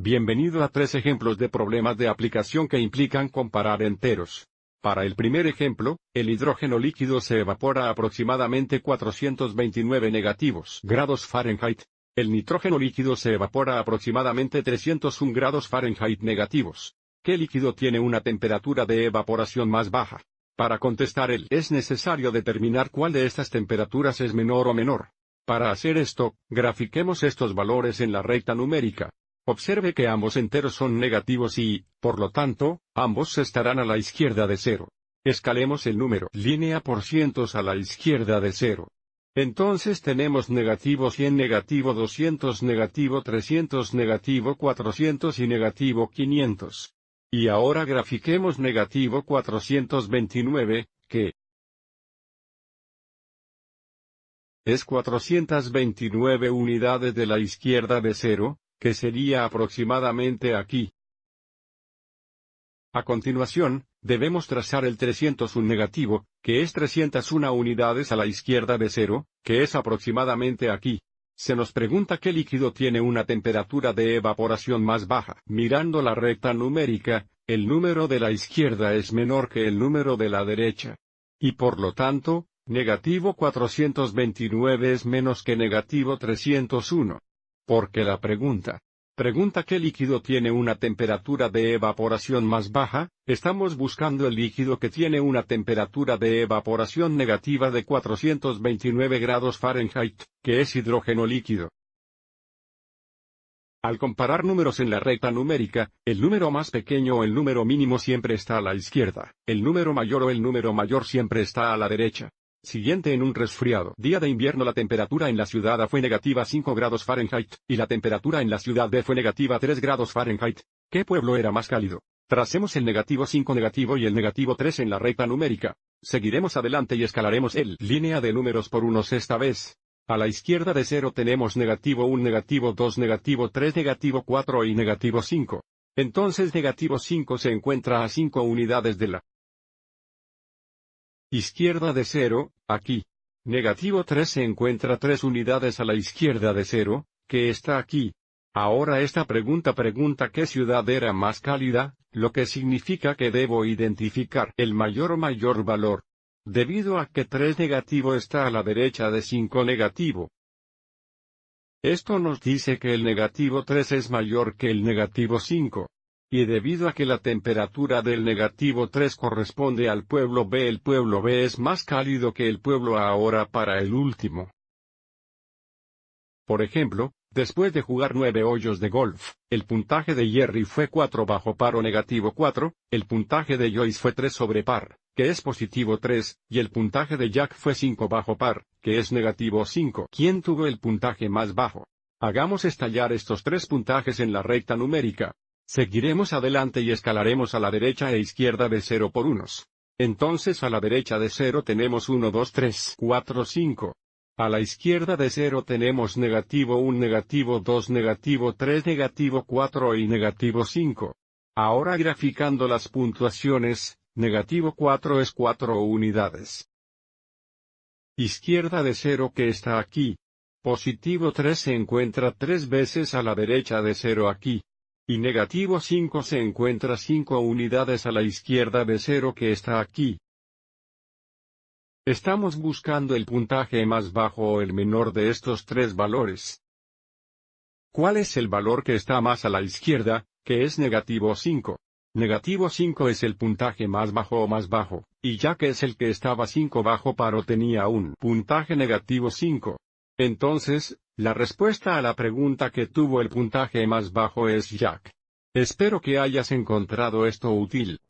Bienvenido a 3 ejemplos de problemas de aplicación que implican comparar enteros. Para el primer ejemplo, el hidrógeno líquido se evapora a aproximadamente 429 negativos grados Fahrenheit. El nitrógeno líquido se evapora a aproximadamente 301 grados Fahrenheit negativos. ¿Qué líquido tiene una temperatura de evaporación más baja? Para contestar es necesario determinar cuál de estas temperaturas es menor o menor. Para hacer esto, grafiquemos estos valores en la recta numérica. Observe que ambos enteros son negativos y, por lo tanto, ambos estarán a la izquierda de 0. Escalemos el número línea por cientos a la izquierda de 0. Entonces tenemos negativo 100, negativo 200, negativo 300, negativo 400 y negativo 500. Y ahora grafiquemos negativo 429, que es 429 unidades de la izquierda de 0, que sería aproximadamente aquí. A continuación, debemos trazar el 301 negativo, que es 301 unidades a la izquierda de 0, que es aproximadamente aquí. Se nos pregunta qué líquido tiene una temperatura de evaporación más baja. Mirando la recta numérica, el número de la izquierda es menor que el número de la derecha. Y por lo tanto, negativo 429 es menos que negativo 301. Porque la pregunta qué líquido tiene una temperatura de evaporación más baja, estamos buscando el líquido que tiene una temperatura de evaporación negativa de 429 grados Fahrenheit, que es hidrógeno líquido. Al comparar números en la recta numérica, el número más pequeño o el número mínimo siempre está a la izquierda, el número mayor o el número mayor siempre está a la derecha. Siguiente, en un resfriado día de invierno la temperatura en la ciudad A fue negativa 5 grados Fahrenheit, y la temperatura en la ciudad B fue negativa 3 grados Fahrenheit. ¿Qué pueblo era más cálido? Tracemos el negativo 5 negativo y el negativo 3 en la recta numérica. Seguiremos adelante y escalaremos el línea de números por unos esta vez. A la izquierda de 0 tenemos negativo 1, negativo 2, negativo 3, negativo 4 y negativo 5. Entonces negativo 5 se encuentra a 5 unidades de la izquierda de 0, aquí. Negativo 3 se encuentra 3 unidades a la izquierda de 0, que está aquí. Ahora esta pregunta qué ciudad era más cálida, lo que significa que debo identificar el mayor valor. Debido a que 3 negativo está a la derecha de 5 negativo. Esto nos dice que el negativo 3 es mayor que el negativo 5. Y debido a que la temperatura del negativo 3 corresponde al pueblo B, el pueblo B es más cálido que el pueblo A. Ahora para el último. Por ejemplo, después de jugar 9 hoyos de golf, el puntaje de Jerry fue 4 bajo par o negativo 4, el puntaje de Joyce fue 3 sobre par, que es positivo 3, y el puntaje de Jack fue 5 bajo par, que es negativo 5. ¿Quién tuvo el puntaje más bajo? Hagamos estallar estos 3 puntajes en la recta numérica. Seguiremos adelante y escalaremos a la derecha e izquierda de 0 por unos. Entonces a la derecha de 0 tenemos 1, 2, 3, 4, 5. A la izquierda de 0 tenemos negativo 1, negativo 2, negativo 3, negativo 4 y negativo 5. Ahora graficando las puntuaciones, negativo 4 es 4 unidades. Izquierda de 0 que está aquí. Positivo 3 se encuentra 3 veces a la derecha de 0 aquí. Y negativo 5 se encuentra 5 unidades a la izquierda de 0 que está aquí. Estamos buscando el puntaje más bajo o el menor de estos 3 valores. ¿Cuál es el valor que está más a la izquierda, que es negativo 5? Negativo 5 es el puntaje más bajo o más bajo, y ya que es el que estaba 5 bajo par o tenía un puntaje negativo 5. Entonces, la respuesta a la pregunta que tuvo el puntaje más bajo es Jack. Espero que hayas encontrado esto útil.